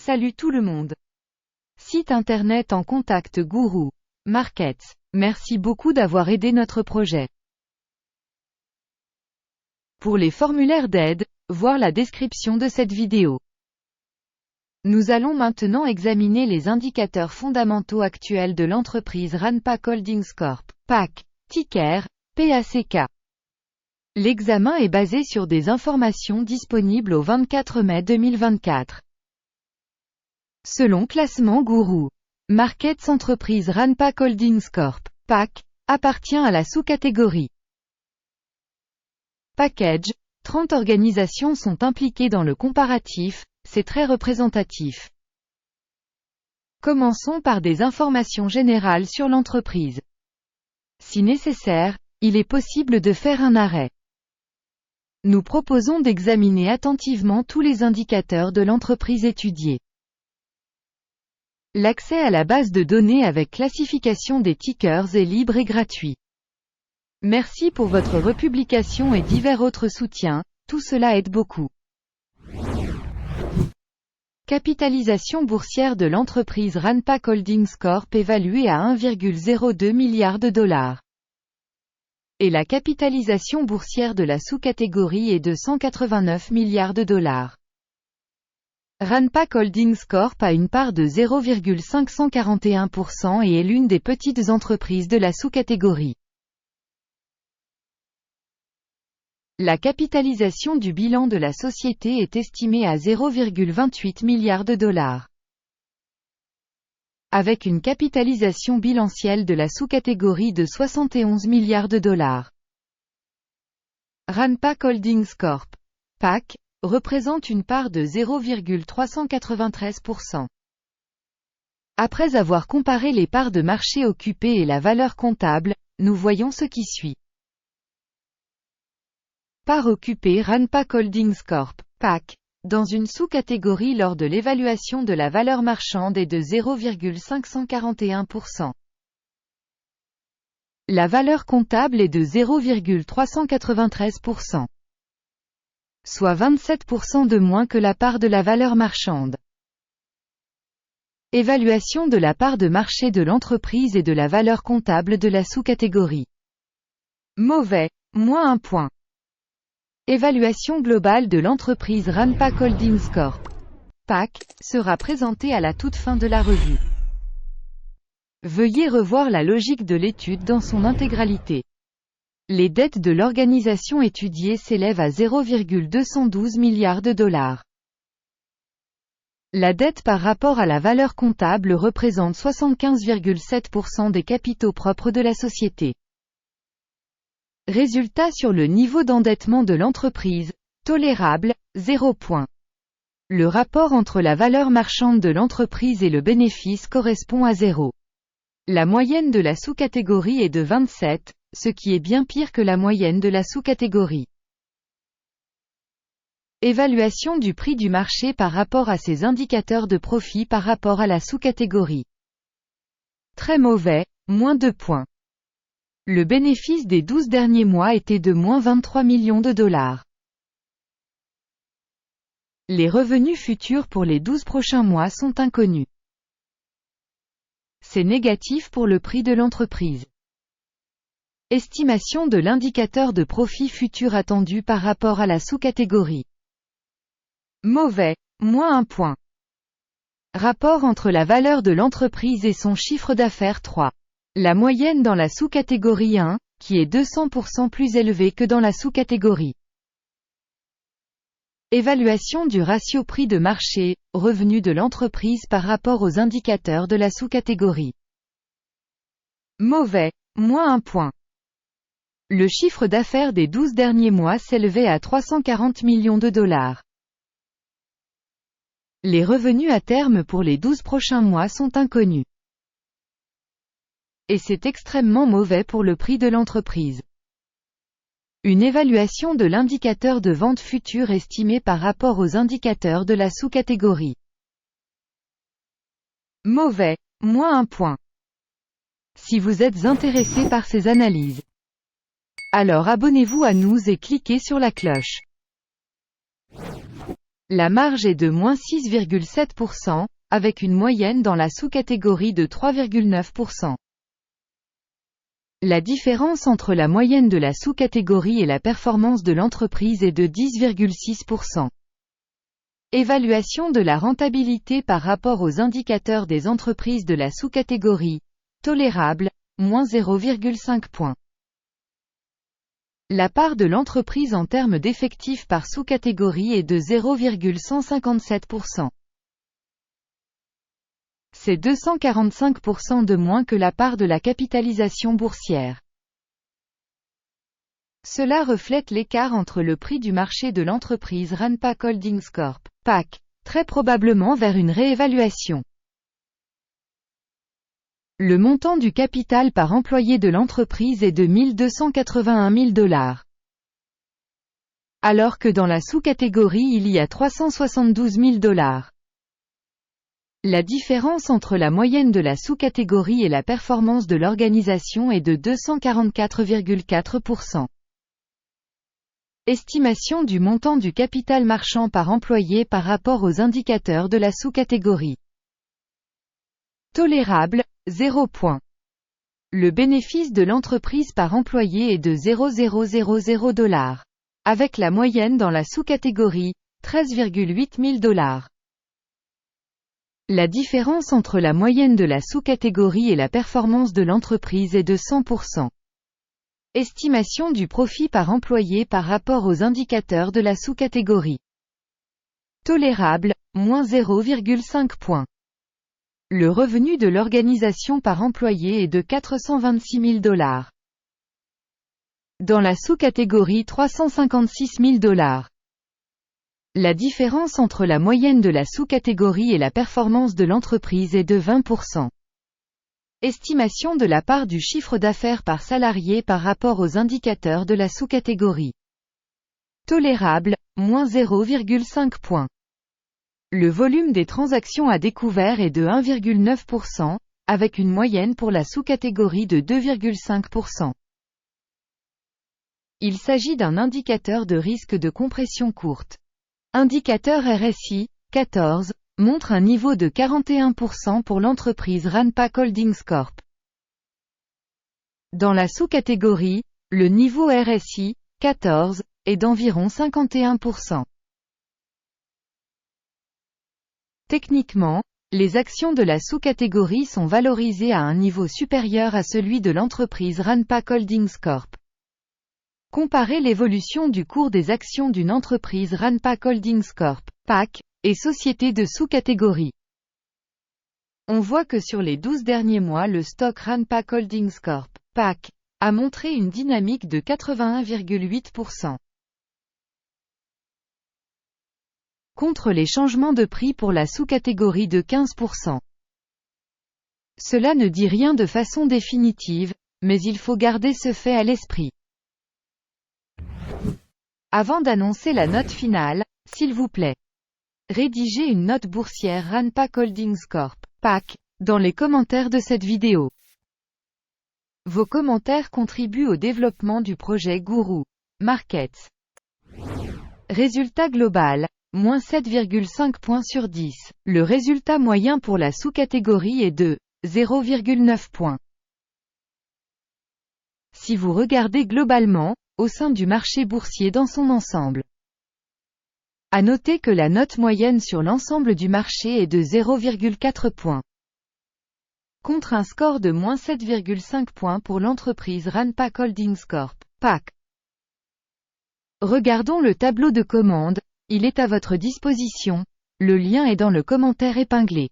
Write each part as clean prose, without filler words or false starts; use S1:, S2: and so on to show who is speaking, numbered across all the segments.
S1: Salut tout le monde. Site internet en contact Guru Markets. Merci beaucoup d'avoir aidé notre projet. Pour les formulaires d'aide, voir la description de cette vidéo. Nous allons maintenant examiner les indicateurs fondamentaux actuels de l'entreprise Ranpak Holdings Corp. PAC. Ticker, PACK. L'examen est basé sur des informations disponibles au 24 mai 2024. Selon Classement Guru Markets, entreprise Ranpak Holdings Corp. PAC, appartient à la sous-catégorie Package. 30 organisations sont impliquées dans le comparatif, c'est très représentatif. Commençons par des informations générales sur l'entreprise. Si nécessaire, il est possible de faire un arrêt. Nous proposons d'examiner attentivement tous les indicateurs de l'entreprise étudiée. L'accès à la base de données avec classification des tickers est libre et gratuit. Merci pour votre republication et divers autres soutiens, tout cela aide beaucoup. Capitalisation boursière de l'entreprise Ranpak Holdings Corp évaluée à 1,02 milliard de dollars. Et la capitalisation boursière de la sous-catégorie est de 189 milliards de dollars. Ranpak Holdings Corp a une part de 0,541% et est l'une des petites entreprises de la sous-catégorie. La capitalisation du bilan de la société est estimée à 0,28 milliards de dollars. Avec une capitalisation bilancielle de la sous-catégorie de 71 milliards de dollars. Ranpak Holdings Corp. PAC, représente une part de 0,393%. Après avoir comparé les parts de marché occupées et la valeur comptable, nous voyons ce qui suit. Part occupée Ranpak Holdings Corp. PAC, dans une sous-catégorie lors de l'évaluation de la valeur marchande est de 0,541%. La valeur comptable est de 0,393%. Soit 27% de moins que la part de la valeur marchande. Évaluation de la part de marché de l'entreprise et de la valeur comptable de la sous-catégorie. Mauvais, moins 1 point. Évaluation globale de l'entreprise Ranpak Holdings Corp. PAC, sera présentée à la toute fin de la revue. Veuillez revoir la logique de l'étude dans son intégralité. Les dettes de l'organisation étudiée s'élèvent à 0,212 milliards de dollars. La dette par rapport à la valeur comptable représente 75,7% des capitaux propres de la société. Résultat sur le niveau d'endettement de l'entreprise, tolérable, 0 point. Le rapport entre la valeur marchande de l'entreprise et le bénéfice correspond à 0. La moyenne de la sous-catégorie est de 27, ce qui est bien pire que la moyenne de la sous-catégorie. Évaluation du prix du marché par rapport à ces indicateurs de profit par rapport à la sous-catégorie. Très mauvais, moins 2 points. Le bénéfice des 12 derniers mois était de moins 23 millions de dollars. Les revenus futurs pour les 12 prochains mois sont inconnus. C'est négatif pour le prix de l'entreprise. Estimation de l'indicateur de profit futur attendu par rapport à la sous-catégorie. Mauvais, moins 1 point. Rapport entre la valeur de l'entreprise et son chiffre d'affaires 3. La moyenne dans la sous-catégorie 1, qui est 200% plus élevée que dans la sous-catégorie. Évaluation du ratio prix de marché, revenu de l'entreprise par rapport aux indicateurs de la sous-catégorie. Mauvais, moins 1 point. Le chiffre d'affaires des 12 derniers mois s'élevait à 340 millions de dollars. Les revenus à terme pour les 12 prochains mois sont inconnus. Et c'est extrêmement mauvais pour le prix de l'entreprise. Une évaluation de l'indicateur de vente future estimé par rapport aux indicateurs de la sous-catégorie. Mauvais, moins 1 point. Si vous êtes intéressé par ces analyses, alors abonnez-vous à nous et cliquez sur la cloche. La marge est de moins 6,7%, avec une moyenne dans la sous-catégorie de 3,9%. La différence entre la moyenne de la sous-catégorie et la performance de l'entreprise est de 10,6%. Évaluation de la rentabilité par rapport aux indicateurs des entreprises de la sous-catégorie. Tolérable, moins 0,5 points. La part de l'entreprise en termes d'effectifs par sous-catégorie est de 0,157%. C'est 245% de moins que la part de la capitalisation boursière. Cela reflète l'écart entre le prix du marché de l'entreprise Ranpak Holdings Corp. PAC, très probablement vers une réévaluation. Le montant du capital par employé de l'entreprise est de $1 281 000. Alors que dans la sous-catégorie il y a $372 000. La différence entre la moyenne de la sous-catégorie et la performance de l'organisation est de 244,4%. Estimation du montant du capital marchand par employé par rapport aux indicateurs de la sous-catégorie. Tolérable, 0 points. Le bénéfice de l'entreprise par employé est de $0,000, avec la moyenne dans la sous-catégorie, $13,8 000. La différence entre la moyenne de la sous-catégorie et la performance de l'entreprise est de 100%. Estimation du profit par employé par rapport aux indicateurs de la sous-catégorie. Tolérable, moins 0,5 points. Le revenu de l'organisation par employé est de $426 000. Dans la sous-catégorie $356 000. La différence entre la moyenne de la sous-catégorie et la performance de l'entreprise est de 20%. Estimation de la part du chiffre d'affaires par salarié par rapport aux indicateurs de la sous-catégorie. Tolérable, moins 0,5 points. Le volume des transactions à découvert est de 1,9%, avec une moyenne pour la sous-catégorie de 2,5%. Il s'agit d'un indicateur de risque de compression courte. Indicateur RSI, 14, montre un niveau de 41% pour l'entreprise Ranpak Holdings Corp. Dans la sous-catégorie, le niveau RSI, 14, est d'environ 51%. Techniquement, les actions de la sous-catégorie sont valorisées à un niveau supérieur à celui de l'entreprise Ranpak Holdings Corp. Comparez l'évolution du cours des actions d'une entreprise Ranpak Holdings Corp. PAC, et société de sous-catégorie. On voit que sur les 12 derniers mois le stock Ranpak Holdings Corp. PAC a montré une dynamique de 81,8%. Contre les changements de prix pour la sous-catégorie de 15%. Cela ne dit rien de façon définitive, mais il faut garder ce fait à l'esprit. Avant d'annoncer la note finale, s'il vous plaît, rédigez une note boursière Ranpak Holdings Corp. PAC, dans les commentaires de cette vidéo. Vos commentaires contribuent au développement du projet Guru Markets. Résultat global, moins 7,5 points sur 10. Le résultat moyen pour la sous-catégorie est de 0,9 points. Si vous regardez globalement, au sein du marché boursier dans son ensemble. À noter que la note moyenne sur l'ensemble du marché est de 0,4 points. Contre un score de moins 7,5 points pour l'entreprise Ranpak Holdings Corp. PAC. Regardons le tableau de commande, il est à votre disposition, le lien est dans le commentaire épinglé.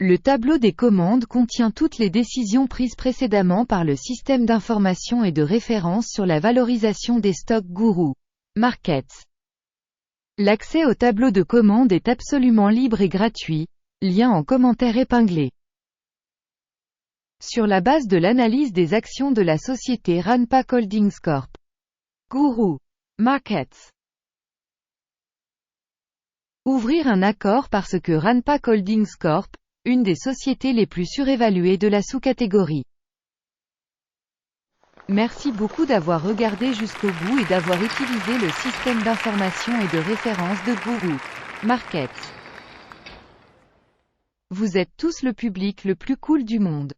S1: Le tableau des commandes contient toutes les décisions prises précédemment par le système d'information et de référence sur la valorisation des stocks Guru Markets. L'accès au tableau de commande est absolument libre et gratuit, lien en commentaire épinglé. Sur la base de l'analyse des actions de la société Ranpak Holdings Corp. Guru Markets. Ouvrir un accord parce que Ranpak Holdings Corp., une des sociétés les plus surévaluées de la sous-catégorie. Merci beaucoup d'avoir regardé jusqu'au bout et d'avoir utilisé le système d'information et de référence de Guru Markets. Vous êtes tous le public le plus cool du monde.